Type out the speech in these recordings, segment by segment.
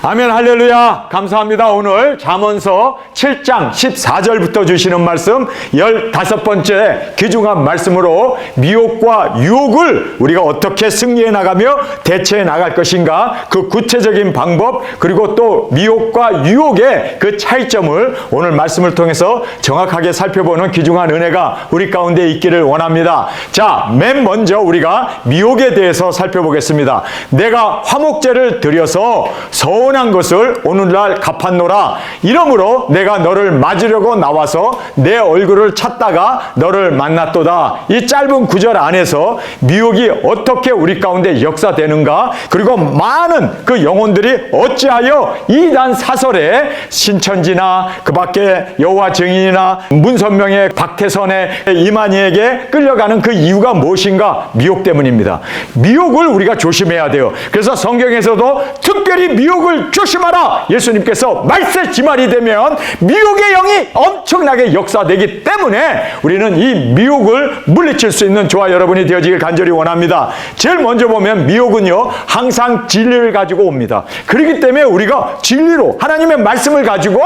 아멘. 할렐루야. 감사합니다. 오늘 잠언서 7장 14절부터 주시는 말씀 15번째 귀중한 말씀으로 미혹과 유혹을 우리가 어떻게 승리해 나가며 대처해 나갈 것인가, 그 구체적인 방법, 그리고 또 미혹과 유혹의 그 차이점을 오늘 말씀을 통해서 정확하게 살펴보는 귀중한 은혜가 우리 가운데 있기를 원합니다. 자, 맨 먼저 우리가 미혹에 대해서 살펴보겠습니다. 내가 화목제를 드려서 서운한 것을 오늘날 갚았노라. 이러므로 내가 너를 맞으려고 나와서 내 얼굴을 찾다가 너를 만났도다. 이 짧은 구절 안에서 미혹이 어떻게 우리 가운데 역사되는가, 그리고 많은 그 영혼들이 어찌하여 이단 사설에 신천지나 그 밖에 여호와 증인이나 문선명의 박태선의 이만희에게 끌려가는 그 이유가 무엇인가? 미혹 때문입니다. 미혹을 우리가 조심해야 돼요. 그래서 성경에서도 특별히 미혹을 조심하라. 예수님께서 말세지말이 되면 미혹의 영이 엄청나게 역사되기 때문에 우리는 이 미혹을 물리칠 수 있는 저와 여러분이 되어지길 간절히 원합니다. 제일 먼저 보면 미혹은요, 항상 진리를 가지고 옵니다. 그렇기 때문에 우리가 진리로 하나님의 말씀을 가지고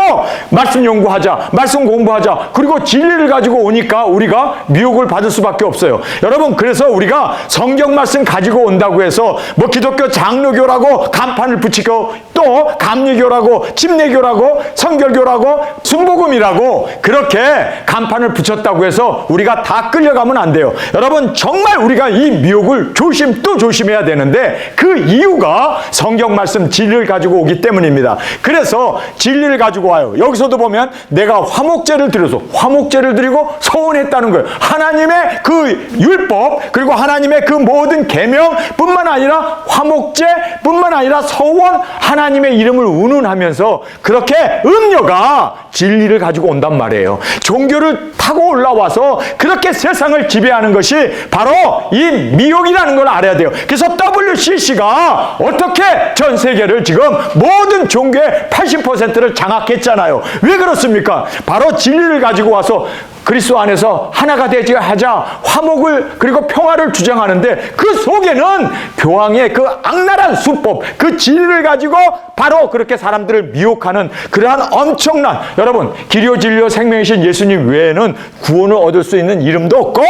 말씀 연구하자, 말씀 공부하자, 그리고 진리를 가지고 오니까 우리가 미혹을 받을 수밖에 없어요. 여러분, 그래서 우리가 성경 말씀 가지고 온다고 해서 뭐 기독교 장로교라고 간판을 붙이고 또 감리교라고 침례교라고 성결교라고 순복음이라고 그렇게 간판을 붙였다고 해서 우리가 다 끌려가면 안 돼요. 여러분, 정말 우리가 이 미혹을 또 조심해야 되는데 그 이유가 성경 말씀 진리를 가지고 오기 때문입니다. 그래서 진리를 가지고 와요. 여기서도 보면 내가 화목제를 드려서 화목제를 드리고 서운했다는 거예요. 하나님의 그 율법, 그리고 하나님의 그 모든 계명뿐만 아니라 화목제뿐만 아니라 서원, 하나님의 이름을 운운하면서 그렇게 음녀가 진리를 가지고 온단 말이에요. 종교를 타고 올라와서 그렇게 세상을 지배하는 것이 바로 이 미혹이라는 걸 알아야 돼요. 그래서 WCC가 어떻게 전 세계를 지금 모든 종교의 80%를 장악했잖아요. 왜 그렇습니까? 바로 진리를 가지고 와서 그리스도 안에서 하나가 되지 하자 화목을 그리고 평화를 주장하는데 그 속에는 교황의 그 악랄한 수법, 그 진리를 가지고 바로 그렇게 사람들을 미혹하는 그러한 엄청난, 여러분, 기료 진료 생명이신 예수님 외에는 구원을 얻을 수 있는 이름도 없고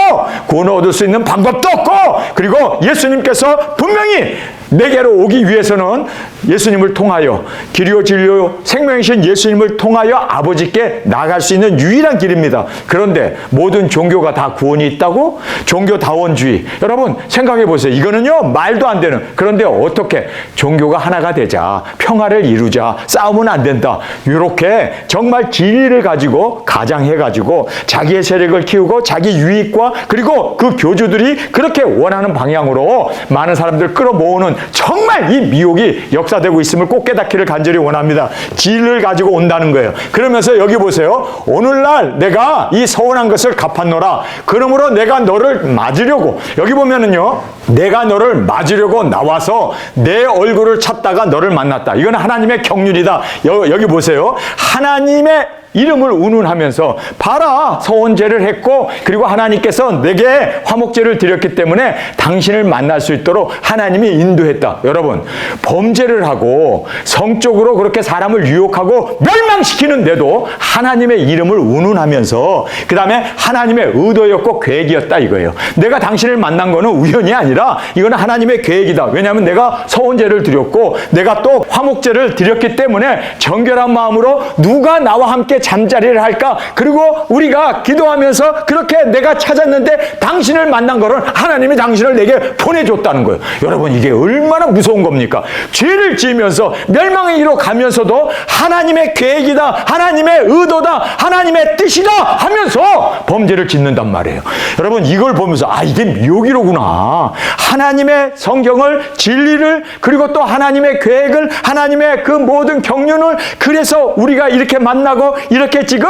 구원을 얻을 수 있는 방법도 없고, 그리고 예수님께서 분명히 내게로 오기 위해서는 예수님을 통하여, 기료 진료 생명이신 예수님을 통하여 아버지께 나갈 수 있는 유일한 길입니다. 그런데 모든 종교가 다 구원이 있다고? 종교다원주의. 여러분, 생각해 보세요. 이거는요, 말도 안 되는. 그런데 어떻게 종교가 하나가 되자, 평화를 이루자, 싸우면 안 된다, 이렇게 정말 진리를 가지고 가장해 가지고 자기의 세력을 키우고 자기 유익과 그리고 그 교주들이 그렇게 원하는 방향으로 많은 사람들 끌어모으는 정말 이 미혹이 역사되고 있음을 꼭 깨닫기를 간절히 원합니다. 진리를 가지고 온다는 거예요. 그러면서 여기 보세요. 오늘날 내가 이 서운한 것을 갚았노라. 그러므로 내가 너를 맞으려고, 여기 보면은요, 내가 너를 맞으려고 나와서 내 얼굴을 찾다가 너를 만났다. 이건 하나님의 경륜이다. 여기 보세요. 하나님의 이름을 운운하면서 봐라, 서원제를 했고 그리고 하나님께서 내게 화목제를 드렸기 때문에 당신을 만날 수 있도록 하나님이 인도했다. 여러분, 범죄를 하고 성적으로 그렇게 사람을 유혹하고 멸망시키는데도 하나님의 이름을 운운하면서 그 다음에 하나님의 의도였고 계획이었다 이거예요. 내가 당신을 만난 거는 우연이 아니라 이거는 하나님의 계획이다. 왜냐하면 내가 서원제를 드렸고 내가 또 화목제를 드렸기 때문에 정결한 마음으로 누가 나와 함께 잠자리를 할까? 그리고 우리가 기도하면서 그렇게 내가 찾았는데 당신을 만난 거는 하나님이 당신을 내게 보내줬다는 거예요. 여러분, 이게 얼마나 무서운 겁니까? 죄를 지으면서 멸망의 길로 가면서도 하나님의 계획이다, 하나님의 의도다, 하나님의 뜻이다 하면서 범죄를 짓는단 말이에요. 여러분, 이걸 보면서 아, 이게 미혹이로구나. 하나님의 성경을, 진리를, 그리고 또 하나님의 계획을, 하나님의 그 모든 경륜을, 그래서 우리가 이렇게 만나고 이렇게 지금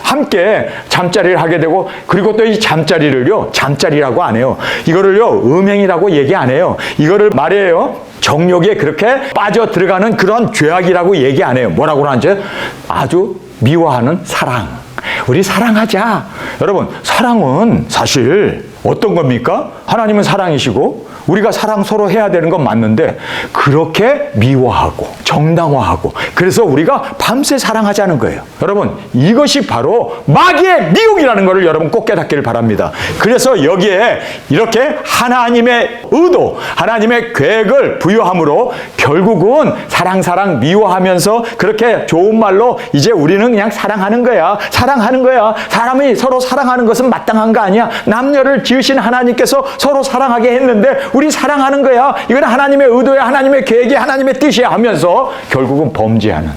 함께 잠자리를 하게 되고, 그리고 또 이 잠자리를요, 잠자리라고 안 해요. 이거를요, 음행이라고 얘기 안 해요. 이거를 말해요, 정욕에 그렇게 빠져 들어가는 그런 죄악이라고 얘기 안 해요. 뭐라고 하는지 아주 미워하는 사랑. 우리 사랑하자. 여러분, 사랑은 사실 어떤 겁니까? 하나님은 사랑이시고 우리가 사랑 서로 해야 되는 건 맞는데 그렇게 미워하고 정당화하고 그래서 우리가 밤새 사랑하자는 거예요. 여러분 이것이 바로 마귀의 미혹이라는 것을 여러분 꼭 깨닫기를 바랍니다. 그래서 여기에 이렇게 하나님의 의도, 하나님의 계획을 부여함으로 결국은 사랑 미워하면서 그렇게 좋은 말로 이제 우리는 그냥 사랑하는 거야. 사람이 서로 사랑하는 것은 마땅한 거 아니야. 남녀를 지으신 하나님께서 서로 사랑하게 했는데 우리 사랑하는 거야. 이건 하나님의 의도야, 하나님의 계획이, 하나님의 뜻이야 하면서 결국은 범죄하는,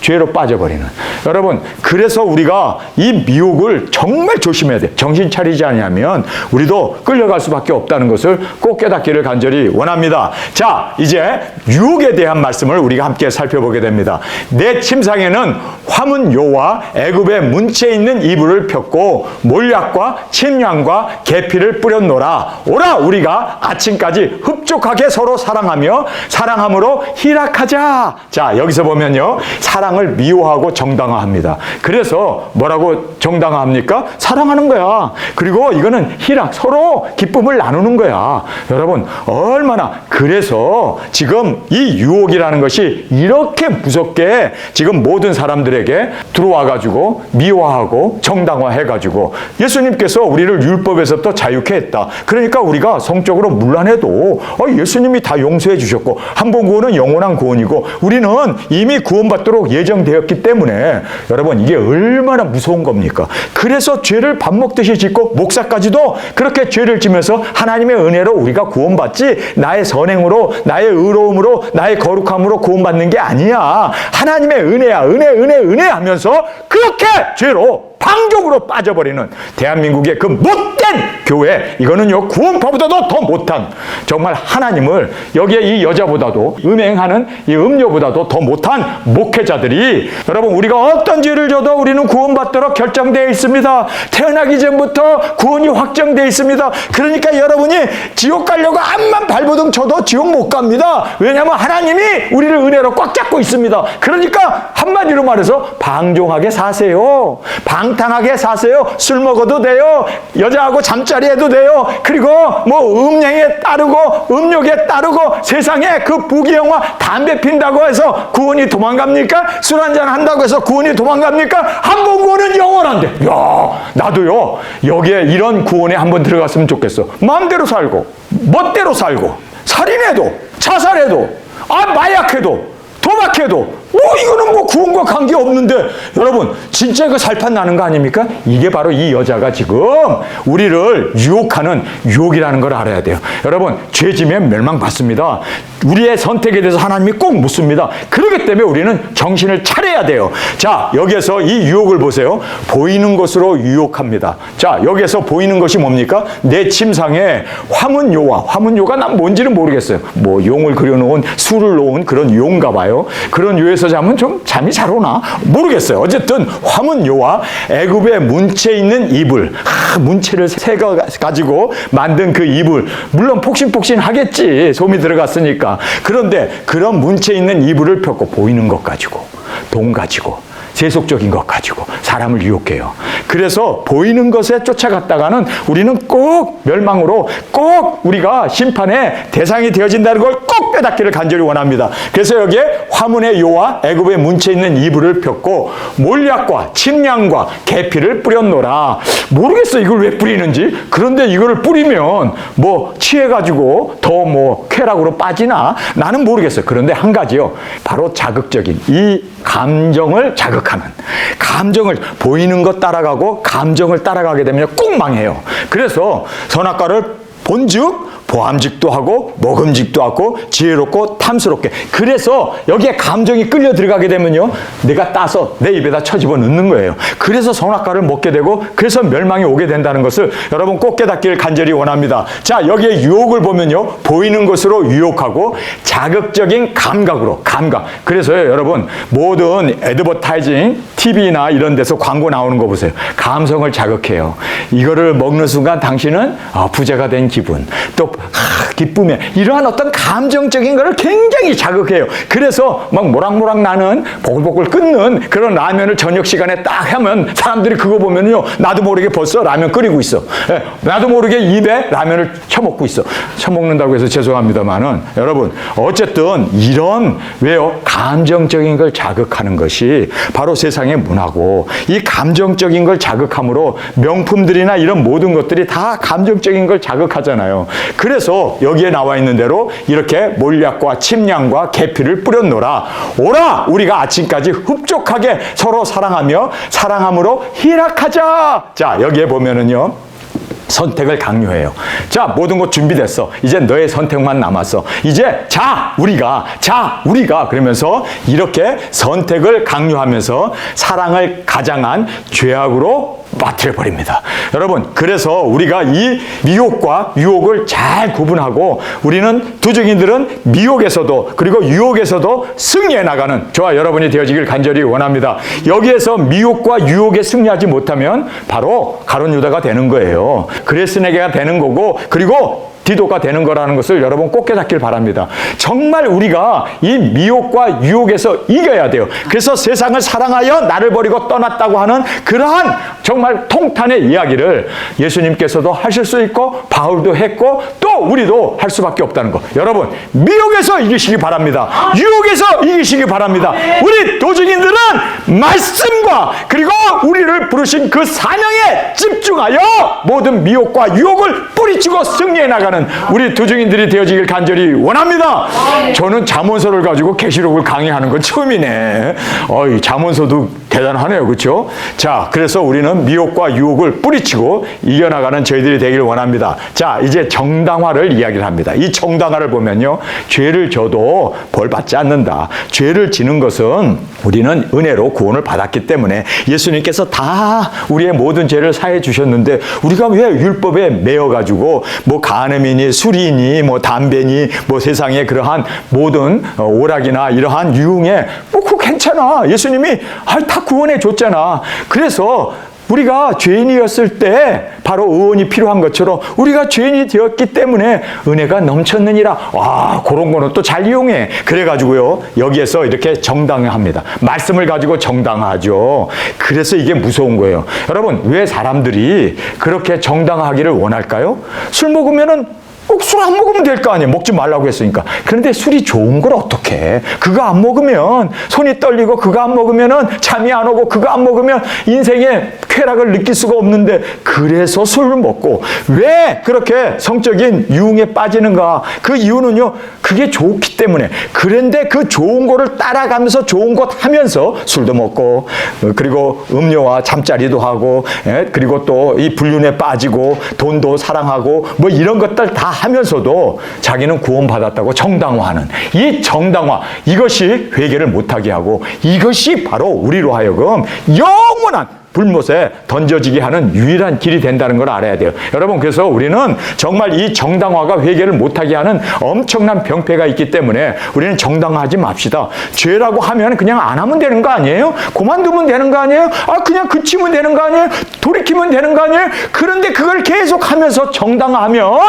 죄로 빠져버리는. 여러분 그래서 우리가 이 미혹을 정말 조심해야 돼. 정신 차리지 않으면 우리도 끌려갈 수밖에 없다는 것을 꼭 깨닫기를 간절히 원합니다. 자, 이제 유혹에 대한 말씀을 우리가 함께 살펴보게 됩니다. 내 침상에는 화문요와 애굽의 문채 있는 이불을 폈고 몰약과 침량과 계피를 뿌렸노라. 오라 우리가 아침까지 흡족하게 서로 사랑하며 사랑함으로 희락하자. 자, 여기서 보면요, 사랑을 미워하고 정당화합니다. 그래서 뭐라고 정당화합니까? 사랑하는 거야. 그리고 이거는 희락, 서로 기쁨을 나누는 거야. 여러분 얼마나, 그래서 지금 이 유혹이라는 것이 이렇게 무섭게 지금 모든 사람들에게 들어와가지고 미워하고 정당화해가지고 예수님께서 우리를 율법에서부터 자유케 했다. 그러니까 우리가 성적으로 문란해도 예수님이 다 용서해 주셨고 한 번 구원은 영원한 구원이고 우리는 이미 구원받도록 예정되었기 때문에 여러분 이게 얼마나 무서운 겁니까? 그래서 죄를 밥 먹듯이 짓고 목사까지도 그렇게 죄를 지면서 하나님의 은혜로 우리가 구원받지 나의 선행으로, 나의 의로움으로, 나의 거룩함으로 구원받는 게 아니야. 하나님의 은혜야. 은혜 하면서 그렇게 죄로 방종으로 빠져버리는 대한민국의 그 못된 교회, 이거는요 구원파보다도 더 못한, 정말 하나님을 여기에 이 여자보다도 음행하는 이 음녀보다도 더 못한 목회자들이, 여러분 우리가 어떤 죄를 져도 우리는 구원받도록 결정되어 있습니다. 태어나기 전부터 구원이 확정되어 있습니다. 그러니까 여러분이 지옥 가려고 암만 발버둥 쳐도 지옥 못 갑니다. 왜냐하면 하나님이 우리를 은혜로 꽉 잡고 있습니다. 그러니까 한마디로 말해서 방종하게 사세요. 방탕하게 사세요. 술 먹어도 돼요. 여자하고 잠자리 해도 돼요. 그리고 뭐 음행에 따르고 음욕에 따르고 세상에 그 부귀영화, 담배 핀다고 해서 구원이 도망갑니까? 술 한잔 한다고 해서 구원이 도망갑니까? 한 번 구원은 영원한데. 야, 나도요 여기에 이런 구원에 한번 들어갔으면 좋겠어. 마음대로 살고 멋대로 살고 살인해도 자살해도 마약해도 도박해도 이거는 뭐 구원과 관계없는데, 여러분 진짜 이거 살판 나는 거 아닙니까? 이게 바로 이 여자가 지금 우리를 유혹하는 유혹이라는 걸 알아야 돼요. 여러분 죄지면 멸망받습니다. 우리의 선택에 대해서 하나님이 꼭 묻습니다. 그렇기 때문에 우리는 정신을 차려야 돼요. 자, 여기에서 이 유혹을 보세요. 보이는 것으로 유혹합니다. 자, 여기에서 보이는 것이 뭡니까? 내 침상에 화문요가 난 뭔지는 모르겠어요. 뭐 용을 그려놓은, 술을 놓은 그런 요인가 봐요. 그런 요에서 자면 좀 잠이 잘 오나? 모르겠어요. 어쨌든 화문요와 애굽의 문채 있는 이불, 문채를 새거 가지고 만든 그 이불, 물론 폭신폭신 하겠지, 솜이 들어갔으니까. 그런데 그런 문채 있는 이불을 펴고 보이는 것 가지고, 돈 가지고, 세속적인 것 가지고 사람을 유혹해요. 그래서 보이는 것에 쫓아갔다가는 우리는 꼭 멸망으로, 꼭 우리가 심판의 대상이 되어진다는 걸 꼭 깨닫기를 간절히 원합니다. 그래서 여기에 화문의 요와 애굽의 문채 있는 이불을 폈고 몰약과 침량과 계피를 뿌렸노라. 모르겠어 이걸 왜 뿌리는지. 그런데 이거를 뿌리면 뭐 취해가지고 더 뭐 쾌락으로 빠지나? 나는 모르겠어요. 그런데 한 가지요, 바로 자극적인 이 감정을 자극하는, 감정을, 보이는 것 따라가고 감정을 따라가게 되면 꼭 망해요. 그래서 선악과를 본즉 보암직도 하고 먹음직도 하고 지혜롭고 탐스럽게, 그래서 여기에 감정이 끌려 들어가게 되면요 내가 따서 내 입에다 쳐집어 넣는 거예요. 그래서 선악과를 먹게 되고 그래서 멸망이 오게 된다는 것을 여러분 꼭 깨닫기를 간절히 원합니다. 자, 여기에 유혹을 보면요 보이는 것으로 유혹하고 자극적인 감각으로, 감각. 그래서요 여러분 모든 애드버타이징 TV나 이런 데서 광고 나오는 거 보세요. 감성을 자극해요. 이거를 먹는 순간 당신은 부자가 된 기분, 또 기쁨에 이러한 어떤 감정적인 거를 굉장히 자극해요. 그래서 막 모락모락 나는 보글보글 끓는 그런 라면을 저녁 시간에 딱 하면 사람들이 그거 보면요, 나도 모르게 벌써 라면 끓이고 있어. 예, 나도 모르게 입에 라면을 쳐먹고 있어. 쳐먹는다고 해서 죄송합니다만은 여러분, 어쨌든 이런 왜요? 감정적인 걸 자극하는 것이 바로 세상의 문화고, 이 감정적인 걸 자극함으로 명품들이나 이런 모든 것들이 다 감정적인 걸 자극하잖아요. 그래서 여기에 나와 있는 대로 이렇게 몰약과 침량과 계피를 뿌렸노라. 오라, 우리가 아침까지 흡족하게 서로 사랑하며 사랑함으로 희락하자. 자, 여기에 보면은요, 선택을 강요해요. 자, 모든 것 준비됐어. 이제 너의 선택만 남았어. 이제 우리가 그러면서 이렇게 선택을 강요하면서 사랑을 가장한 죄악으로 빠뜨려 버립니다. 여러분, 그래서 우리가 이 미혹과 유혹을 잘 구분하고, 우리는 두증인들은 미혹에서도 그리고 유혹에서도 승리해 나가는 저와 여러분이 되어지길 간절히 원합니다. 여기에서 미혹과 유혹에 승리하지 못하면 바로 가룟 유다가 되는 거예요. 그레스네게가 되는 거고, 그리고 디도가 되는 거라는 것을 여러분 꼭 깨닫길 바랍니다. 정말 우리가 이 미혹과 유혹에서 이겨야 돼요. 그래서 세상을 사랑하여 나를 버리고 떠났다고 하는 그러한 정말 통탄의 이야기를 예수님께서도 하실 수 있고 바울도 했고 또 우리도 할 수밖에 없다는 거. 여러분, 미혹에서 이기시기 바랍니다. 유혹에서 이기시기 바랍니다. 우리 도중인들은 말씀과 그리고 우리를 부르신 그 사명에 집중하여 모든 미혹과 유혹을 뿌리치고 승리해 나가는 우리 두중인들이 되어지길 간절히 원합니다. 저는 잠언서를 가지고 계시록을 강의하는 건 처음이네. 잠언서도 대단하네요. 그렇죠? 자, 그래서 우리는 미혹과 유혹을 뿌리치고 이겨나가는 저희들이 되길 원합니다. 자, 이제 정당화를 이야기를 합니다. 이 정당화를 보면요, 죄를 져도 벌 받지 않는다. 죄를 지는 것은 우리는 은혜로 구원을 받았기 때문에 예수님께서 다 우리의 모든 죄를 사해 주셨는데, 우리가 왜 율법에 매여가지고 뭐 간음이니 술이니 뭐 담배니 뭐 세상에 그러한 모든 오락이나 이러한 유흥에 그거 괜찮아. 예수님이 다 구원해 줬잖아. 그래서 우리가 죄인이었을 때 바로 의원이 필요한 것처럼 우리가 죄인이 되었기 때문에 은혜가 넘쳤느니라. 그런 거는 또 잘 이용해. 그래가지고요, 여기에서 이렇게 정당화합니다. 말씀을 가지고 정당화하죠. 그래서 이게 무서운 거예요. 여러분, 왜 사람들이 그렇게 정당화하기를 원할까요? 술 먹으면은 꼭 술 안 먹으면 될 거 아니에요. 먹지 말라고 했으니까. 그런데 술이 좋은 걸 어떡해. 그거 안 먹으면 손이 떨리고, 그거 안 먹으면 잠이 안 오고, 그거 안 먹으면 인생의 쾌락을 느낄 수가 없는데, 그래서 술을 먹고. 왜 그렇게 성적인 유흥에 빠지는가? 그 이유는요, 그게 좋기 때문에. 그런데 그 좋은 거를 따라가면서 좋은 것 하면서 술도 먹고, 그리고 음료와 잠자리도 하고, 그리고 또 이 불륜에 빠지고 돈도 사랑하고 뭐 이런 것들 다 하면서도 자기는 구원받았다고 정당화하는 이 정당화, 이것이 회개를 못하게 하고, 이것이 바로 우리로 하여금 영원한 불못에 던져지게 하는 유일한 길이 된다는 걸 알아야 돼요. 여러분, 그래서 우리는 정말 이 정당화가 회개를 못하게 하는 엄청난 병폐가 있기 때문에 우리는 정당화하지 맙시다. 죄라고 하면 그냥 안 하면 되는 거 아니에요? 그만두면 되는 거 아니에요? 그냥 그치면 되는 거 아니에요? 돌이키면 되는 거 아니에요? 그런데 그걸 계속 하면서 정당화하면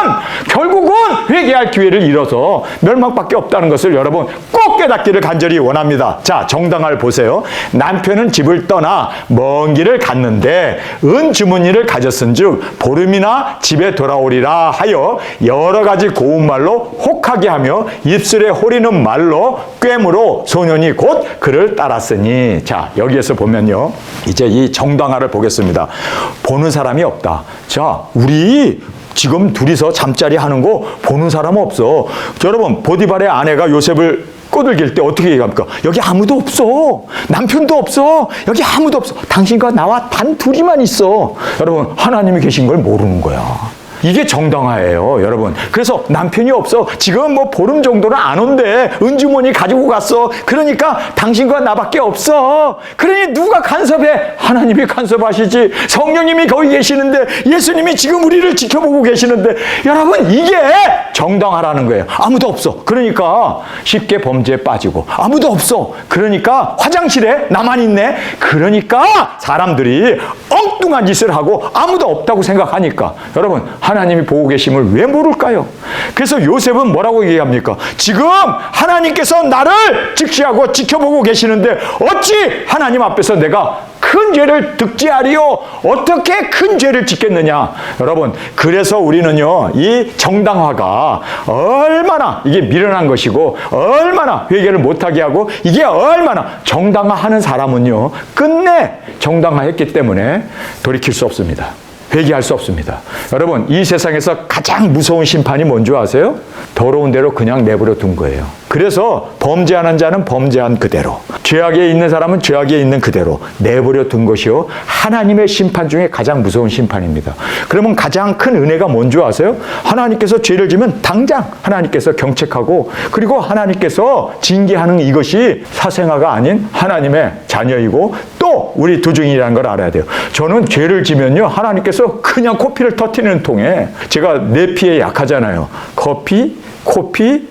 결국은 회개할 기회를 잃어서 멸망밖에 없다는 것을 여러분 꼭 깨닫기를 간절히 원합니다. 자, 정당화를 보세요. 남편은 집을 떠나 먼 길을 갔는데 은주머니를 가졌은즉 보름이나 집에 돌아오리라 하여 여러 가지 고운 말로 혹하게 하며 입술에 호리는 말로 꿰므로 소년이 곧 그를 따랐으니. 자, 여기에서 보면요, 이제 이 정당화를 보겠습니다. 보는 사람이 없다. 자, 우리 지금 둘이서 잠자리 하는 거 보는 사람 없어. 여러분, 보디발의 아내가 요셉을 꼬들길 때 어떻게 얘기합니까? 여기 아무도 없어. 남편도 없어. 여기 아무도 없어. 당신과 나와 단 둘이만 있어. 여러분, 하나님이 계신 걸 모르는 거야. 이게 정당화예요, 여러분. 그래서 남편이 없어. 지금 뭐 보름 정도는 안 온대. 은주머니 가지고 갔어. 그러니까 당신과 나밖에 없어. 그러니 누가 간섭해? 하나님이 간섭하시지. 성령님이 거기 계시는데, 예수님이 지금 우리를 지켜보고 계시는데, 여러분, 이게 정당화라는 거예요. 아무도 없어. 그러니까 쉽게 범죄에 빠지고, 아무도 없어. 그러니까 화장실에 나만 있네. 그러니까 사람들이 엉뚱한 짓을 하고 아무도 없다고 생각하니까. 여러분, 하나님이 보고 계심을 왜 모를까요? 그래서 요셉은 뭐라고 얘기합니까? 지금 하나님께서 나를 직시하고 지켜보고 계시는데 어찌 하나님 앞에서 내가 큰 죄를 득지하리요? 어떻게 큰 죄를 짓겠느냐? 여러분, 그래서 우리는요, 이 정당화가 얼마나 이게 미련한 것이고, 얼마나 회개를 못하게 하고, 이게 얼마나 정당화하는 사람은요, 끝내 정당화했기 때문에 돌이킬 수 없습니다. 회개할 수 없습니다. 여러분, 이 세상에서 가장 무서운 심판이 뭔지 아세요? 더러운 대로 그냥 내버려 둔 거예요. 그래서 범죄하는 자는 범죄한 그대로, 죄악에 있는 사람은 죄악에 있는 그대로 내버려 둔 것이요, 하나님의 심판 중에 가장 무서운 심판입니다. 그러면 가장 큰 은혜가 뭔지 아세요? 하나님께서 죄를 지면 당장 하나님께서 경책하고, 그리고 하나님께서 징계하는 이것이 사생아가 아닌 하나님의 자녀이고, 또 우리 도중이라는 걸 알아야 돼요. 저는 죄를 지면요, 하나님께서 그냥 코피를 터뜨리는 통에, 제가 뇌피에 약하잖아요. 커피, 코피,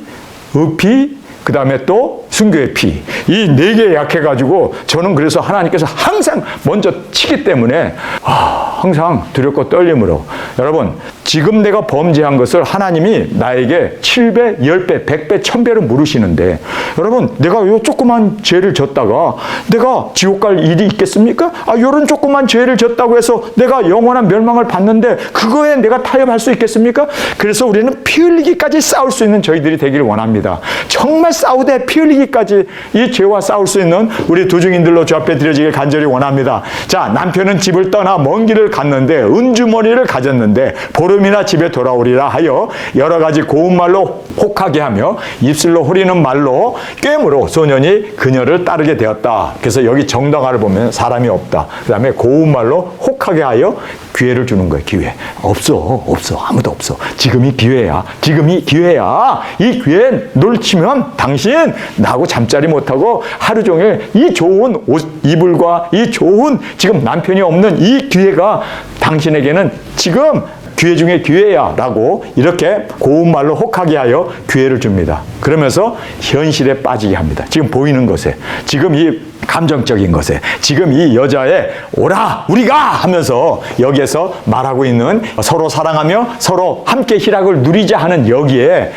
의피, 그 다음에 또 순교의 피. 이 4개에 약해가지고 저는 그래서 하나님께서 항상 먼저 치기 때문에 항상 두렵고 떨림으로. 여러분, 지금 내가 범죄한 것을 하나님이 나에게 7배, 10배, 100배, 1000배로 물으시는데, 여러분, 내가 요 조그만 죄를 졌다가 내가 지옥 갈 일이 있겠습니까? 요런 조그만 죄를 졌다고 해서 내가 영원한 멸망을 받는데 그거에 내가 타협할 수 있겠습니까? 그래서 우리는 피 흘리기까지 싸울 수 있는 저희들이 되기를 원합니다. 정말 싸우되 피 흘리기까지 이 죄와 싸울 수 있는 우리 도중인들로 주 앞에 드려지길 간절히 원합니다. 자, 남편은 집을 떠나 먼 길을 갔는데 은주머니를 가졌는데 보름이나 집에 돌아오리라 하여 여러 가지 고운 말로 혹하게 하며 입술로 호리는 말로 꾀므로 소년이 그녀를 따르게 되었다. 그래서 여기 정당화를 보면 사람이 없다. 그 다음에 고운 말로 혹하게 하여 기회를 주는 거예요. 기회. 없어. 아무도 없어. 지금이 기회야. 지금이 기회야. 이 기회 놓치면 당신 나하고 잠자리 못하고 하루 종일 이 좋은 옷 이불과 이 좋은 지금 남편이 없는 이 기회가 당신에게는 지금 기회 중에 기회야 라고 이렇게 고운 말로 혹하게 하여 기회를 줍니다. 그러면서 현실에 빠지게 합니다. 지금 보이는 것에, 지금 이 감정적인 것에, 지금 이 여자의 오라 우리가 하면서 여기에서 말하고 있는 서로 사랑하며 서로 함께 희락을 누리자 하는 여기에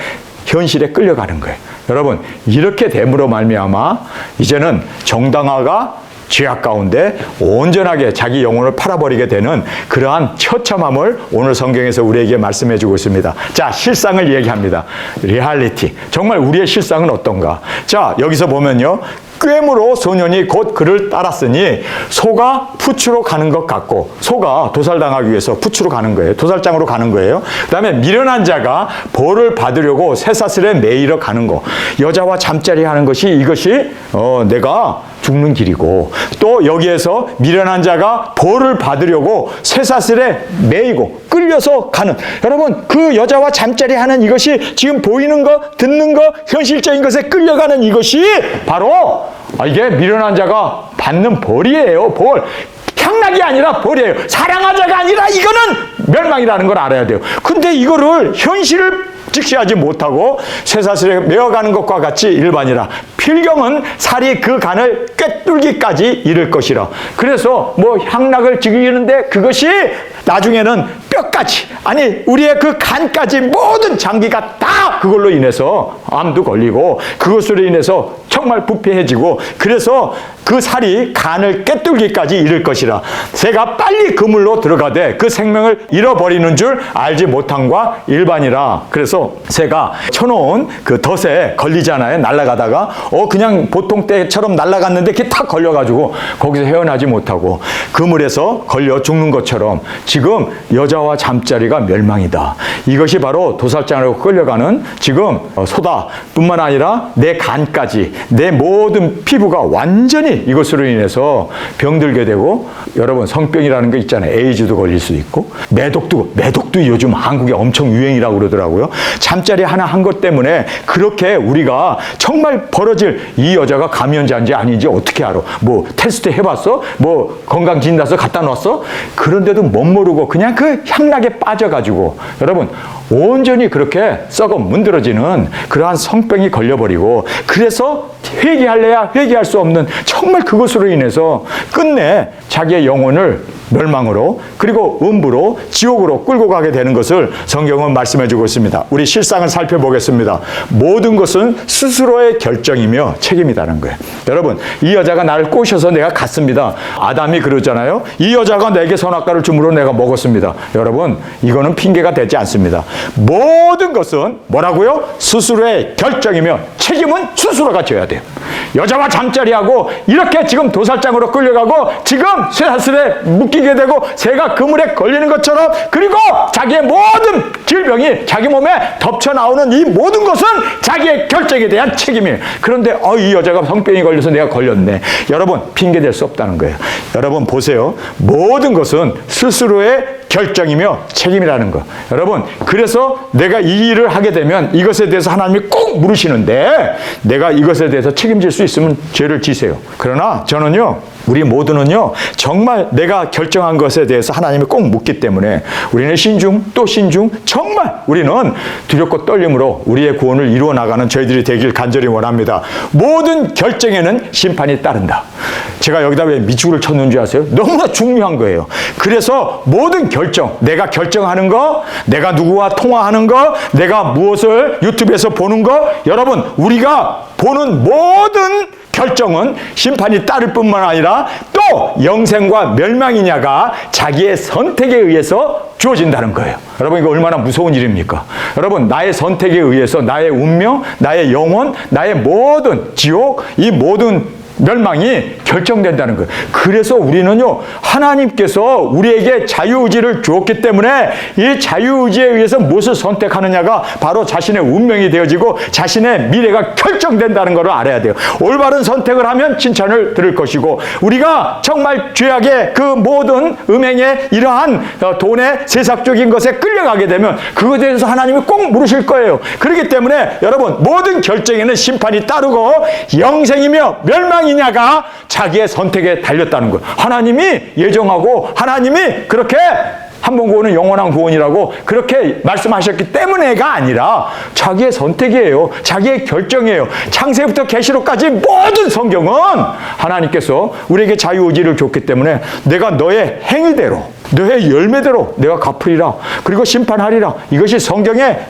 현실에 끌려가는 거예요. 여러분, 이렇게 됨으로 말미암아 이제는 정당화가 죄악 가운데 온전하게 자기 영혼을 팔아버리게 되는 그러한 처참함을 오늘 성경에서 우리에게 말씀해 주고 있습니다. 자, 실상을 얘기합니다. 리얼리티. 정말 우리의 실상은 어떤가? 자, 여기서 보면요, 꾀므로 소년이 곧 그를 따랐으니 소가 푸추로 가는 것 같고, 소가 도살당하기 위해서 푸추로 가는 거예요. 도살장으로 가는 거예요. 그 다음에 미련한 자가 벌을 받으려고 쇠사슬에 매이러 가는 거. 여자와 잠자리 하는 것이 이것이 내가 죽는 길이고, 또 여기에서 미련한 자가 벌을 받으려고 쇠사슬에 매이고 끌려서 가는, 여러분, 그 여자와 잠자리 하는 이것이 지금 보이는 거, 듣는 거, 현실적인 것에 끌려가는 이것이 바로 이게 미련한 자가 받는 벌이에요. 벌. 향락이 아니라 벌이에요. 사랑하자가 아니라 이거는 멸망이라는 걸 알아야 돼요. 근데 이거를 현실을 직시하지 못하고 쇠사슬에 메어가는 것과 같이 일반이라, 필경은 살이 그 간을 꿰뚫기까지 이를 것이라. 그래서 뭐 향락을 즐기는데 그것이 나중에는 뼈까지, 아니 우리의 그 간까지 모든 장기가 다 그걸로 인해서 암도 걸리고 그것으로 인해서 정말 부패해지고, 그래서 그 살이 간을 꿰뚫기까지 이를 것이라. 새가 빨리 그물로 들어가되 그 생명을 잃어버리는 줄 알지 못함과 일반이라. 그래서 새가 쳐놓은 그 덫에 걸리잖아요. 날아가다가 그냥 보통 때처럼 날아갔는데 그게 탁 걸려가지고 거기서 헤어나지 못하고 그물에서 걸려 죽는 것처럼 지금 여자와 여자와 잠자리가 멸망이다. 이것이 바로 도살장으로 끌려가는 지금 소다뿐만 아니라 내 간까지 내 모든 피부가 완전히 이것으로 인해서 병들게 되고, 여러분 성병이라는 거 있잖아요. 에이즈도 걸릴 수 있고 매독도 요즘 한국에 엄청 유행이라고 그러더라고요. 잠자리 하나 한 것 때문에 그렇게 우리가 정말 벌어질, 이 여자가 감염자인지 아닌지 어떻게 알아? 뭐 테스트 해봤어? 뭐 건강진단서 갖다 놨어? 그런데도 못 모르고 그냥 그 향락에 빠져가지고 여러분 온전히 그렇게 썩어 문드러지는 그러한 성병이 걸려버리고, 그래서 회개할래야 회개할 수 없는 정말 그것으로 인해서 끝내 자기의 영혼을 멸망으로, 그리고 음부로, 지옥으로 끌고 가게 되는 것을 성경은 말씀해 주고 있습니다. 우리 실상을 살펴보겠습니다. 모든 것은 스스로의 결정이며 책임이라는 거예요. 여러분, 이 여자가 나를 꼬셔서 내가 갔습니다. 아담이 그러잖아요. 이 여자가 내게 선악과를 주므로 내가 먹었습니다. 여러분, 이거는 핑계가 되지 않습니다. 모든 것은 뭐라고요? 스스로의 결정이며 책임은 스스로가 져야 돼요. 여자와 잠자리하고 이렇게 지금 도살장으로 끌려가고 지금 쇠사슬에 묶이게 되고 새가 그물에 걸리는 것처럼, 그리고 자기의 모든 질병이 자기 몸에 덮쳐 나오는 이 모든 것은 자기의 결정에 대한 책임이에요. 그런데 이 여자가 성병이 걸려서 내가 걸렸네. 여러분, 핑계댈 수 없다는 거예요. 여러분 보세요. 모든 것은 스스로의 결정이며 책임이라는 거. 여러분, 그래서 내가 이 일을 하게 되면 이것에 대해서 하나님이 꼭 물으시는데, 내가 이것에 대해서 책임질 수 있으면 죄를 지세요. 그러나 저는요, 우리 모두는요, 정말 내가 결정한 것에 대해서 하나님이 꼭 묻기 때문에 우리는 신중 또 신중, 정말 우리는 두렵고 떨림으로 우리의 구원을 이루어 나가는 저희들이 되길 간절히 원합니다. 모든 결정에는 심판이 따른다. 제가 여기다 왜 밑줄을 쳤는 줄 아세요? 너무나 중요한 거예요. 그래서 모든 결정, 내가 결정하는 거, 내가 누구와 통화하는 거, 내가 무엇을 유튜브에서 보는 거, 여러분, 우리가 보는 모든 결정은 심판이 따를 뿐만 아니라 또 영생과 멸망이냐가 자기의 선택에 의해서 주어진다는 거예요. 여러분, 이거 얼마나 무서운 일입니까? 여러분, 나의 선택에 의해서 나의 운명, 나의 영혼, 나의 모든 지옥, 이 모든 멸망이 결정된다는 거예요. 그래서 우리는요, 하나님께서 우리에게 자유의지를 주었기 때문에 이 자유의지에 의해서 무엇을 선택하느냐가 바로 자신의 운명이 되어지고 자신의 미래가 결정된다는 것을 알아야 돼요. 올바른 선택을 하면 칭찬을 들을 것이고, 우리가 정말 죄악의 그 모든 음행의 이러한 돈의 세상적인 것에 끌려가게 되면 그것에 대해서 하나님이 꼭 물으실 거예요. 그렇기 때문에 여러분, 모든 결정에는 심판이 따르고 영생이며 멸망이 냐가 자기의 선택에 달렸다는 거예요. 하나님이 예정하고 하나님이 그렇게 한 번 구원은 영원한 구원이라고 그렇게 말씀하셨기 때문에가 아니라 자기의 선택이에요. 자기의 결정이에요. 창세부터 계시록까지 모든 성경은 하나님께서 우리에게 자유의지를 줬기 때문에 내가 너의 행위대로, 너의 열매대로 내가 갚으리라, 그리고 심판하리라. 이것이 성경의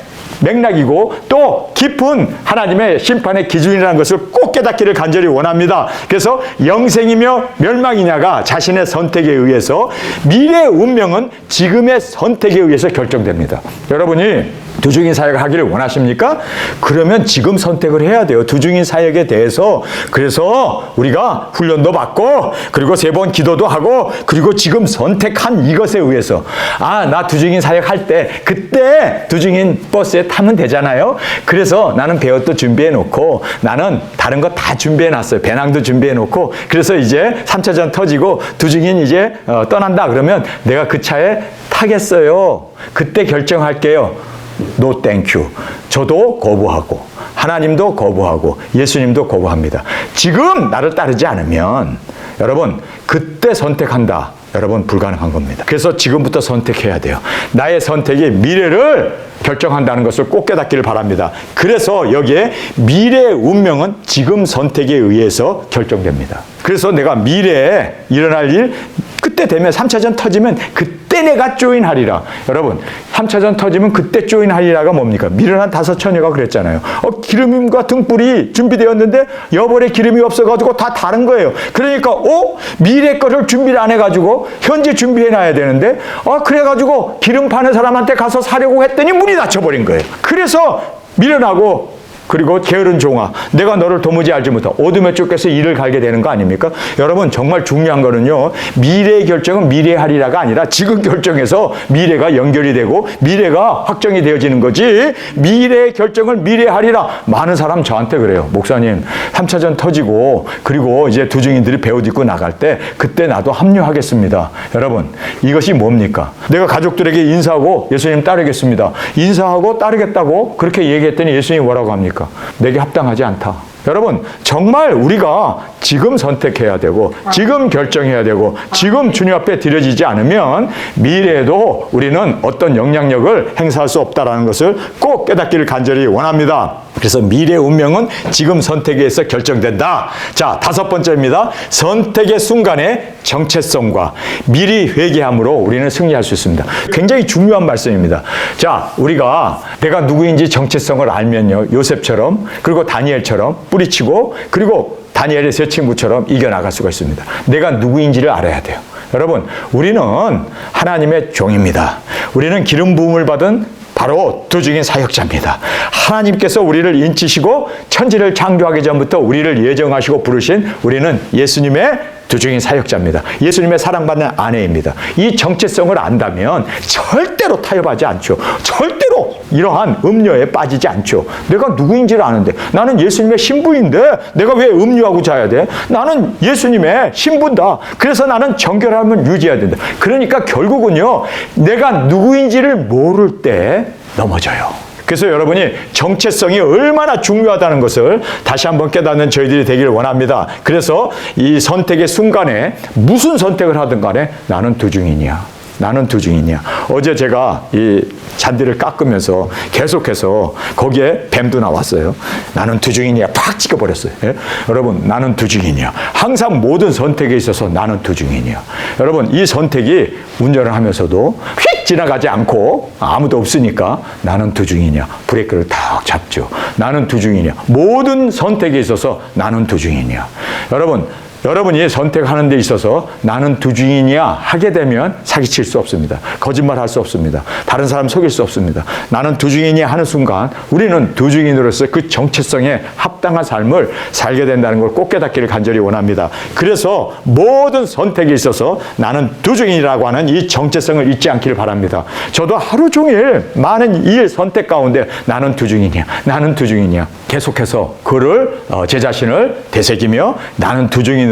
맥락이고 또 깊은 하나님의 심판의 기준이라는 것을 꼭 깨닫기를 간절히 원합니다. 그래서 영생이며 멸망이냐가 자신의 선택에 의해서, 미래의 운명은 지금의 선택에 의해서 결정됩니다. 여러분이 두중인 사역을 하기를 원하십니까? 그러면 지금 선택을 해야 돼요. 두중인 사역에 대해서. 그래서 우리가 훈련도 받고, 그리고 3번 기도도 하고, 그리고 지금 선택한 이것에 의해서, 나 두중인 사역 할 때 그때 두중인 버스에 타면 되잖아요. 그래서 나는 배옷도 준비해 놓고, 나는 다른 거 다 준비해 놨어요. 배낭도 준비해 놓고, 그래서 이제 3차전 터지고 두중인 이제 떠난다 그러면 내가 그 차에 타겠어요. 그때 결정할게요. No thank you. 저도 거부하고 하나님도 거부하고 예수님도 거부합니다. 지금 나를 따르지 않으면 여러분, 그때 선택한다. 여러분, 불가능한 겁니다. 그래서 지금부터 선택해야 돼요. 나의 선택이 미래를 결정한다는 것을 꼭 깨닫기를 바랍니다. 그래서 여기에 미래의 운명은 지금 선택에 의해서 결정됩니다. 그래서 내가 미래에 일어날 일, 그때 되면 3차전 터지면 그때 내가 조인하리라. 여러분, 3차전 터지면 그때 조인하리라가 뭡니까? 미련한 5처녀가 그랬잖아요. 기름과 등불이 준비되었는데 여벌에 기름이 없어가지고 다 다른 거예요. 그러니까 미래 거를 준비를 안 해가지고 현재 준비해놔야 되는데 그래가지고 기름 파는 사람한테 가서 사려고 했더니 문이 닫혀버린 거예요. 그래서 미련하고 그리고 게으른 종아, 내가 너를 도무지 알지 못하고 어둠에 쫓겨서 이를 갈게 되는 거 아닙니까? 여러분, 정말 중요한 거는요, 미래의 결정은 미래의 하리라가 아니라 지금 결정해서 미래가 연결이 되고 미래가 확정이 되어지는 거지, 미래의 결정을 미래의 하리라. 많은 사람 저한테 그래요. 목사님, 3차전 터지고 그리고 이제 두 증인들이 배옷 입고 나갈 때 그때 나도 합류하겠습니다. 여러분, 이것이 뭡니까? 내가 가족들에게 인사하고 예수님 따르겠습니다. 인사하고 따르겠다고 그렇게 얘기했더니 예수님이 뭐라고 합니까? 내게 합당하지 않다. 여러분, 정말 우리가 지금 선택해야 되고 지금 결정해야 되고 지금 주님 앞에 드려지지 않으면 미래에도 우리는 어떤 영향력을 행사할 수 없다는 것을 꼭 깨닫기를 간절히 원합니다. 그래서 미래의 운명은 지금 선택에 의해서 결정된다. 자, 5번째입니다. 선택의 순간의 정체성과 미리 회개함으로 우리는 승리할 수 있습니다. 굉장히 중요한 말씀입니다. 자, 우리가 내가 누구인지 정체성을 알면요, 요셉처럼 그리고 다니엘처럼 뿌리치고 그리고 다니엘의 세 친구처럼 이겨나갈 수가 있습니다. 내가 누구인지를 알아야 돼요. 여러분, 우리는 하나님의 종입니다. 우리는 기름 부음을 받은 바로 두 증인 사역자입니다. 하나님께서 우리를 인치시고 천지를 창조하기 전부터 우리를 예정하시고 부르신 우리는 예수님의 두 증인 사역자입니다. 예수님의 사랑받는 아내입니다. 이 정체성을 안다면 절대로 타협하지 않죠. 절대로 이러한 음료에 빠지지 않죠. 내가 누구인지를 아는데, 나는 예수님의 신부인데 내가 왜 음료하고 자야 돼? 나는 예수님의 신부다. 그래서 나는 정결함을 유지해야 된다. 그러니까 결국은요, 내가 누구인지를 모를 때 넘어져요. 그래서 여러분이 정체성이 얼마나 중요하다는 것을 다시 한번 깨닫는 저희들이 되기를 원합니다. 그래서 이 선택의 순간에 무슨 선택을 하든 간에 나는 두 증인이야. 나는 두 증인이야. 어제 제가 이 잔디를 깎으면서 계속해서 거기에 뱀도 나왔어요. 나는 두 증인이야. 팍 찍어버렸어요. 예? 여러분, 나는 두 증인이야. 항상 모든 선택에 있어서 나는 두 증인이야. 여러분, 이 선택이 운전을 하면서도 휙 지나가지 않고 아무도 없으니까 나는 두 증인이야. 브레이크를 탁 잡죠. 나는 두 증인이야. 모든 선택에 있어서 나는 두 증인이야. 여러분이 선택하는 데 있어서 나는 두 증인이야 하게 되면 사기칠 수 없습니다. 거짓말할 수 없습니다. 다른 사람 속일 수 없습니다. 나는 두 증인이야 하는 순간 우리는 두 증인으로서 그 정체성에 합당한 삶을 살게 된다는 걸 꼭 깨닫기를 간절히 원합니다. 그래서 모든 선택에 있어서 나는 두 증인이라고 하는 이 정체성을 잊지 않기를 바랍니다. 저도 하루 종일 많은 일 선택 가운데 나는 두 증인이야. 나는 두 증인이야. 계속해서 그를 제 자신을 되새기며 나는 두 증인으로서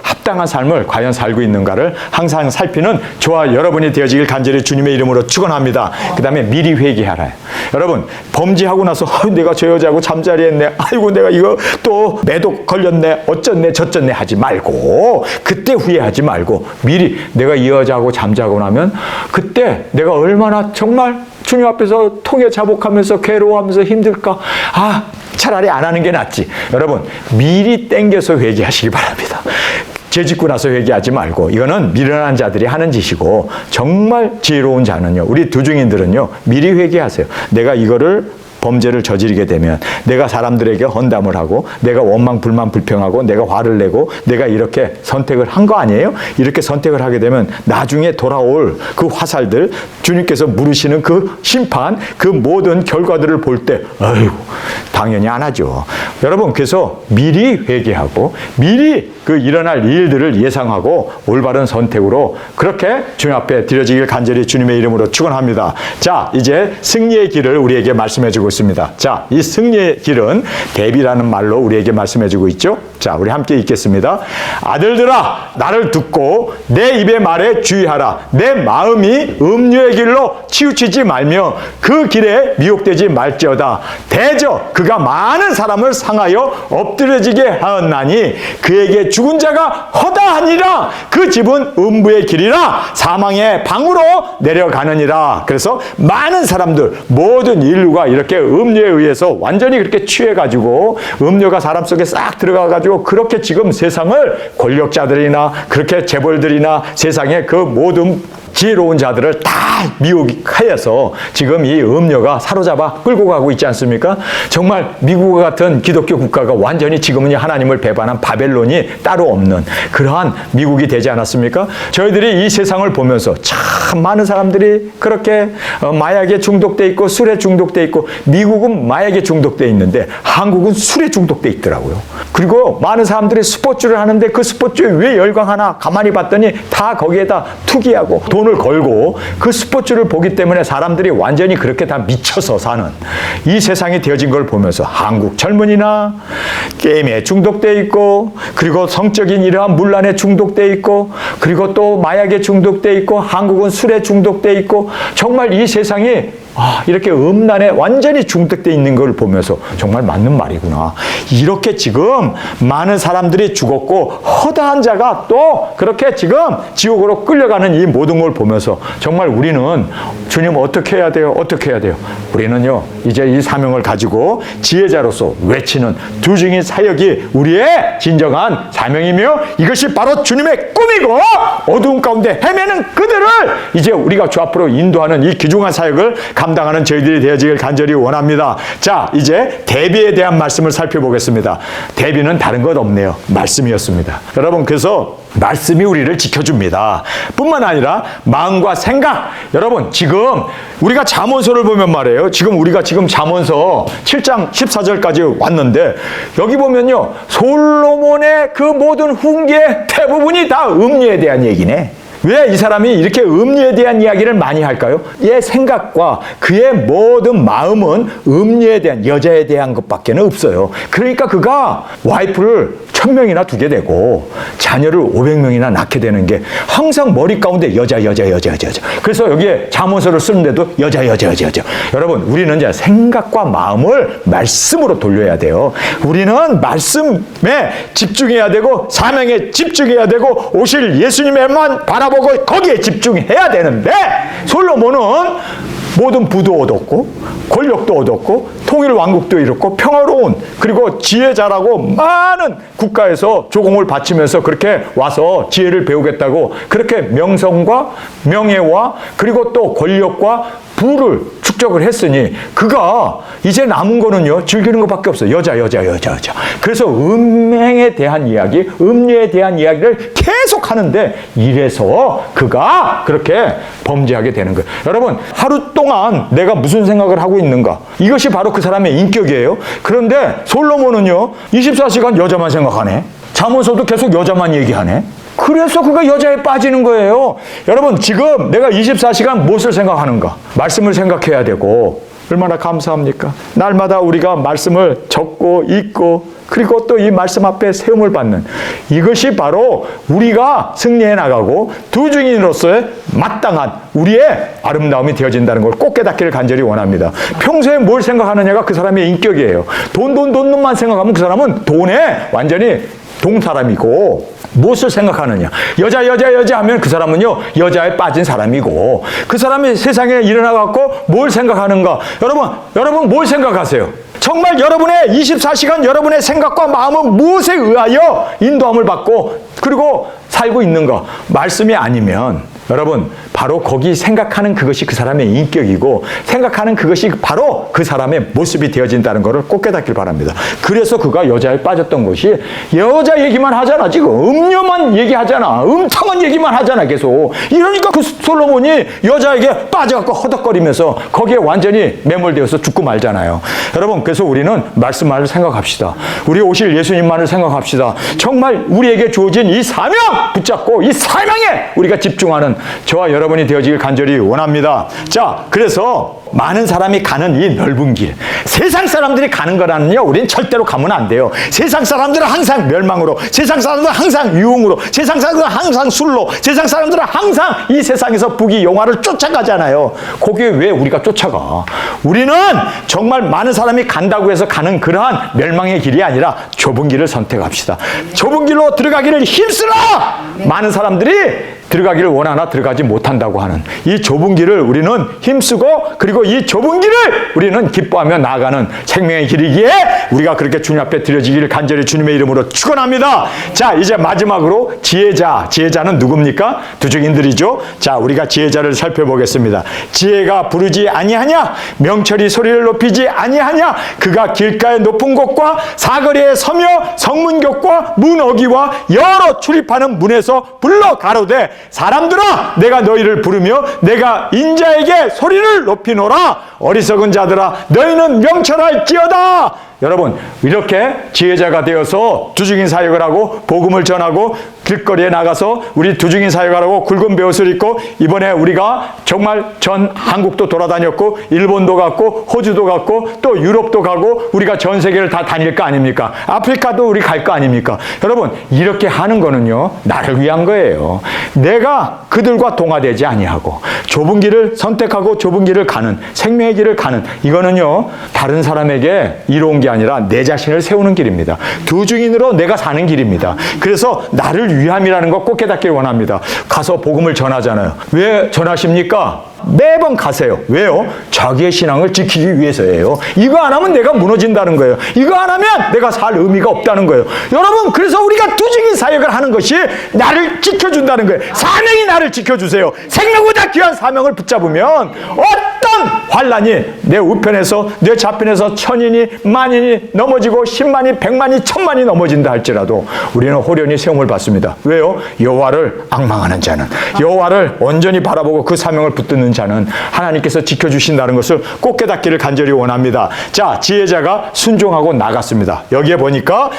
합당한 삶을 과연 살고 있는가를 항상 살피는 저와 여러분이 되어지길 간절히 주님의 이름으로 축원합니다. 그 다음에 미리 회개하라. 여러분, 범죄하고 나서 내가 저 여자하고 잠자리 했네. 아이고, 내가 이거 또 매독 걸렸네. 어쩌네 저쩌네 하지 말고, 그때 후회하지 말고 미리 내가 이 여자하고 잠자고 나면 그때 내가 얼마나 정말 주님 앞에서 통해 자복하면서 괴로워하면서 힘들까? 차라리 안 하는 게 낫지. 여러분, 미리 땡겨서 회개하시기 바랍니다. 죄 짓고 나서 회개하지 말고, 이거는 미련한 자들이 하는 짓이고, 정말 지혜로운 자는요, 우리 두 증인들은요, 미리 회개하세요. 내가 이거를 범죄를 저지르게 되면 내가 사람들에게 헌담을 하고 내가 원망 불만 불평하고 내가 화를 내고 내가 이렇게 선택을 한 거 아니에요? 이렇게 선택을 하게 되면 나중에 돌아올 그 화살들, 주님께서 물으시는 그 심판, 그 모든 결과들을 볼 때 아이고, 당연히 안 하죠. 여러분, 그래서 미리 회개하고 미리 그 일어날 일들을 예상하고 올바른 선택으로 그렇게 주님 앞에 드려지길 간절히 주님의 이름으로 축원합니다. 자, 이제 승리의 길을 우리에게 말씀해 주고 있습니다. 자, 이 승리의 길은 대비라는 말로 우리에게 말씀해 주고 있죠. 자, 우리 함께 읽겠습니다. 아들들아, 나를 듣고 내 입의 말에 주의하라. 내 마음이 음료의 길로 치우치지 말며 그 길에 미혹되지 말지어다. 대저 그가 많은 사람을 상하여 엎드려지게 하였나니 그에게 죽은 자가 허다하니라. 그 집은 음부의 길이라 사망의 방으로 내려가느니라. 그래서 많은 사람들, 모든 인류가 이렇게 음료에 의해서 완전히 그렇게 취해가지고 음료가 사람 속에 싹 들어가가지고 그렇게 지금 세상을 권력자들이나 그렇게 재벌들이나 세상의 그 모든 지혜로운 자들을 다 미혹하여서 지금 이 음녀가 사로잡아 끌고 가고 있지 않습니까? 정말 미국 같은 기독교 국가가 완전히 지금은 하나님을 배반한 바벨론이 따로 없는 그러한 미국이 되지 않았습니까? 저희들이 이 세상을 보면서 참 많은 사람들이 그렇게 마약에 중독돼 있고 술에 중독돼 있고, 미국은 마약에 중독돼 있는데 한국은 술에 중독돼 있더라고요. 그리고 많은 사람들이 스포츠를 하는데 그 스포츠에 왜 열광하나 가만히 봤더니 다 거기에다 투기하고 돈을 걸고 그 스포츠를 보기 때문에 사람들이 완전히 그렇게 다 미쳐서 사는 이 세상이 되어진 걸 보면서 한국 젊은이나 게임에 중독돼 있고, 그리고 성적인 이러한 문란에 중독돼 있고, 그리고 또 마약에 중독돼 있고, 한국은 술에 중독돼 있고, 정말 이 세상이 이렇게 음란에 완전히 중독돼 있는 걸 보면서 정말 맞는 말이구나. 이렇게 지금 많은 사람들이 죽었고 허다한 자가 또 그렇게 지금 지옥으로 끌려가는 이 모든 걸 보면서 정말 우리는 주님 어떻게 해야 돼요? 어떻게 해야 돼요? 우리는요 이제 이 사명을 가지고 지혜자로서 외치는 두 증인 사역이 우리의 진정한 사명이며, 이것이 바로 주님의 꿈이고 어두운 가운데 헤매는 그들을 이제 우리가 주 앞으로 인도하는 이 귀중한 사역을 감당하는 저희들이 되어지길 간절히 원합니다. 자, 이제 대비에 대한 말씀을 살펴보겠습니다. 대비는 다른 것 없네요. 말씀이었습니다. 여러분, 그래서 말씀이 우리를 지켜줍니다. 뿐만 아니라 마음과 생각. 여러분, 지금 우리가 잠언서를 보면 말이에요. 우리가 지금 잠언서 7장 14절까지 왔는데 여기 보면요, 솔로몬의 그 모든 훈계의 대부분이 다 음료에 대한 얘기네. 왜 이 사람이 이렇게 음료에 대한 이야기를 많이 할까요? 얘 생각과 그의 모든 마음은 음료에 대한, 여자에 대한 것밖에 없어요. 그러니까 그가 와이프를 1000명이나 두게 되고 자녀를 500명이나 낳게 되는 게 항상 머리 가운데 여자. 그래서 여기에 잠언서를 쓰는데도 여자. 여러분, 우리는 이제 생각과 마음을 말씀으로 돌려야 돼요. 우리는 말씀에 집중해야 되고 사명에 집중해야 되고 오실 예수님에만 바라보고 거기에 집중해야 되는데, 솔로몬은 모든 부도 얻었고 권력도 얻었고 통일 왕국도 이뤘고 평화로운, 그리고 지혜자라고 많은 국가에서 조공을 바치면서 그렇게 와서 지혜를 배우겠다고 그렇게 명성과 명예와 그리고 또 권력과 부를 축적을 했으니 그가 이제 남은 거는요 즐기는 것밖에 없어요. 여자. 그래서 음행에 대한 이야기, 음료에 대한 이야기를 계속 하는데 이래서 그가 그렇게 범죄하게 되는 거예요. 여러분, 하루 동안 내가 무슨 생각을 하고 있는가, 이것이 바로 그 사람의 인격이에요. 그런데 솔로몬은요 24시간 여자만 생각하네. 잠언서도 계속 여자만 얘기하네. 그래서 그가 여자에 빠지는 거예요. 여러분, 지금 내가 24시간 무엇을 생각하는가? 말씀을 생각해야 되고, 얼마나 감사합니까? 날마다 우리가 말씀을 적고 읽고 그리고 또 이 말씀 앞에 세움을 받는, 이것이 바로 우리가 승리해 나가고 두 증인으로서의 마땅한 우리의 아름다움이 되어진다는 걸 꼭 깨닫기를 간절히 원합니다. 평소에 뭘 생각하느냐가 그 사람의 인격이에요. 돈만 생각하면 그 사람은 돈에 완전히 동사람이고, 무엇을 생각하느냐, 여자 하면 그 사람은요 여자에 빠진 사람이고, 그 사람이 세상에 일어나갖고 뭘 생각하는가. 여러분 뭘 생각하세요? 정말 여러분의 24시간 여러분의 생각과 마음은 무엇에 의하여 인도함을 받고 그리고 살고 있는가? 말씀이 아니면 여러분, 바로 거기 생각하는 그것이 그 사람의 인격이고 생각하는 그것이 바로 그 사람의 모습이 되어진다는 것을 꼭 깨닫길 바랍니다. 그래서 그가 여자에 빠졌던 것이, 여자 얘기만 하잖아. 지금 음료만 얘기하잖아. 음탕한 얘기만 하잖아 계속. 이러니까 그 솔로몬이 여자에게 빠져갖고 허덕거리면서 거기에 완전히 매몰되어서 죽고 말잖아요. 여러분, 그래서 우리는 말씀만을 생각합시다. 우리 오실 예수님만을 생각합시다. 정말 우리에게 주어진 이 사명 붙잡고 이 사명에 우리가 집중하는 저와 여러분이 되어지길 간절히 원합니다. 자, 그래서 많은 사람이 가는 이 넓은 길, 세상 사람들이 가는 거라는요 우리는 절대로 가면 안 돼요. 세상 사람들은 항상 멸망으로, 세상 사람들은 항상 유흥으로, 세상 사람들은 항상 술로, 세상 사람들은 항상 이 세상에서 부귀 영화를 쫓아가잖아요. 거기에 왜 우리가 쫓아가? 우리는 정말 많은 사람이 간다고 해서 가는 그러한 멸망의 길이 아니라 좁은 길을 선택합시다. 좁은 길로 들어가기를 힘쓰라. 많은 사람들이 들어가기를 원하나 들어가지 못한다고 하는 이 좁은 길을 우리는 힘쓰고 그리고 이 좁은 길을 우리는 기뻐하며 나아가는 생명의 길이기에 우리가 그렇게 주님 앞에 드려지기를 간절히 주님의 이름으로 축원합니다. 자, 이제 마지막으로 지혜자는 누굽니까? 두중인들이죠. 자, 우리가 지혜자를 살펴보겠습니다. 지혜가 부르지 아니하냐? 명철이 소리를 높이지 아니하냐? 그가 길가의 높은 곳과 사거리에 서며 성문곁과 문 어기와 여러 출입하는 문에서 불러 가로되 사람들아 내가 너희를 부르며 내가 인자에게 소리를 높이노라. 어리석은 자들아 너희는 명철할지어다. 여러분, 이렇게 지혜자가 되어서 두중인 사역을 하고 복음을 전하고 길거리에 나가서 우리 두중인 사역을 하고 굵은 베옷을 입고 이번에 우리가 정말 전 한국도 돌아다녔고 일본도 갔고 호주도 갔고 또 유럽도 가고 우리가 전 세계를 다 다닐 거 아닙니까? 아프리카도 우리 갈 거 아닙니까? 여러분, 이렇게 하는 거는요 나를 위한 거예요. 내가 그들과 동화되지 아니하고 좁은 길을 선택하고 좁은 길을 가는 생명의 길을 가는 이거는요 다른 사람에게 이로운 게 아니라 내 자신을 세우는 길입니다. 두중인으로 내가 사는 길입니다. 그래서 나를 위함이라는 거 꼭 깨닫길 원합니다. 가서 복음을 전하잖아요. 왜 전하십니까? 매번 가세요. 왜요? 자기의 신앙을 지키기 위해서예요. 이거 안 하면 내가 무너진다는 거예요. 이거 안 하면 내가 살 의미가 없다는 거예요. 여러분, 그래서 우리가 두중인 사역을 하는 것이 나를 지켜준다는 거예요. 사명이 나를 지켜주세요. 생명보다 귀한 사명을 붙잡으면 어떤 환란이 내 우편에서 내 좌편에서 천인이 만인이 넘어지고 10만이 100만이 1000만이 넘어진다 할지라도 우리는 호련히 세움을 받습니다. 왜요? 여호와를 앙망하는 자는 여호와를 온전히 바라보고 그 사명을 붙드는 자는 하나님께서 지켜주신다는 것을 꼭 깨닫기를 간절히 원합니다. 자, 지혜자가 순종하고 나갔습니다. 여기에 보니까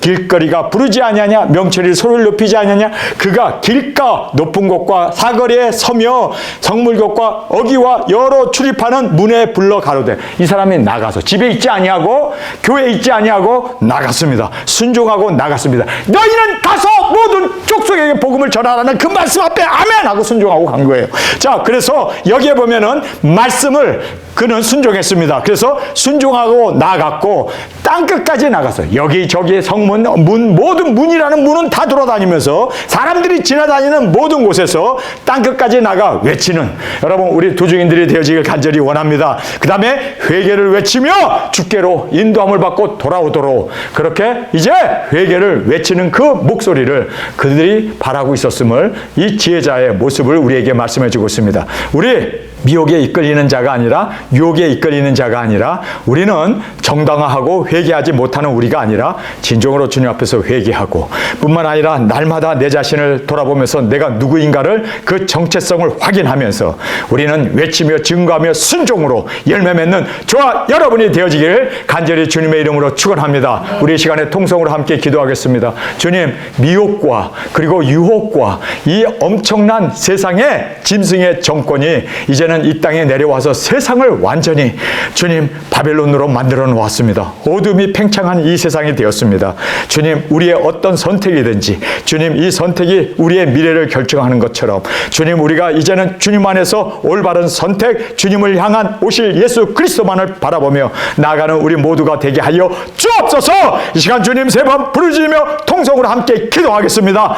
길거리가 부르지 아니하냐 명철이 소리를 높이지 아니하냐 그가 길가 높은 곳과 사거리에 서며 성물곁과 어기와 여러 출입하는 문에 불러 가로되 이 사람이 나가서 집에 있지 아니하고 교회에 있지 아니하고 나갔습니다. 순종하고 나갔습니다. 너희는 가서 모든 족속에게 복음을 전하라는 그 말씀 앞에 아멘 하고 순종하고 간 거예요. 자, 그래서 여기에 보면은 말씀을 그는 순종했습니다. 그래서 순종하고 나갔고 땅끝까지 나가서 여기저기 성문, 문, 모든 문이라는 문은 다 돌아다니면서 사람들이 지나다니는 모든 곳에서 땅끝까지 나가 외치는 여러분 우리 두중인들이 되어지길 간절히 원합니다. 그 다음에 회개를 외치며 주께로 인도함을 받고 돌아오도록 그렇게 이제 회개를 외치는 그 목소리를 그들이 바라고 있었음을 이 지혜자의 모습을 우리에게 말씀해 주고 있습니다. 우리 미혹에 이끌리는 자가 아니라 유혹에 이끌리는 자가 아니라 우리는 정당화하고 회개하지 못하는 우리가 아니라 진정으로 주님 앞에서 회개하고 뿐만 아니라 날마다 내 자신을 돌아보면서 내가 누구인가를 그 정체성을 확인하면서 우리는 외치며 증거하며 순종으로 열매 맺는 저와 여러분이 되어지기를 간절히 주님의 이름으로 축원합니다. 우리 이 시간에 통성으로 함께 기도하겠습니다. 주님, 미혹과 그리고 유혹과 이 엄청난 세상의 짐승의 정권이 이제는 이 땅에 내려와서 세상을 완전히 주님 바벨론으로 만들어 놓았습니다. 어둠이 팽창한 이 세상이 되었습니다. 주님, 우리의 어떤 선택이든지 주님 이 선택이 우리의 미래를 결정하는 것처럼 주님 우리가 이제는 주님 안에서 올바른 선택 주님을 향한 오실 예수 그리스도만을 바라보며 나아가는 우리 모두가 되게 하여 주옵소서. 이 시간 주님 세 번 부르짖으며 통성으로 함께 기도하겠습니다.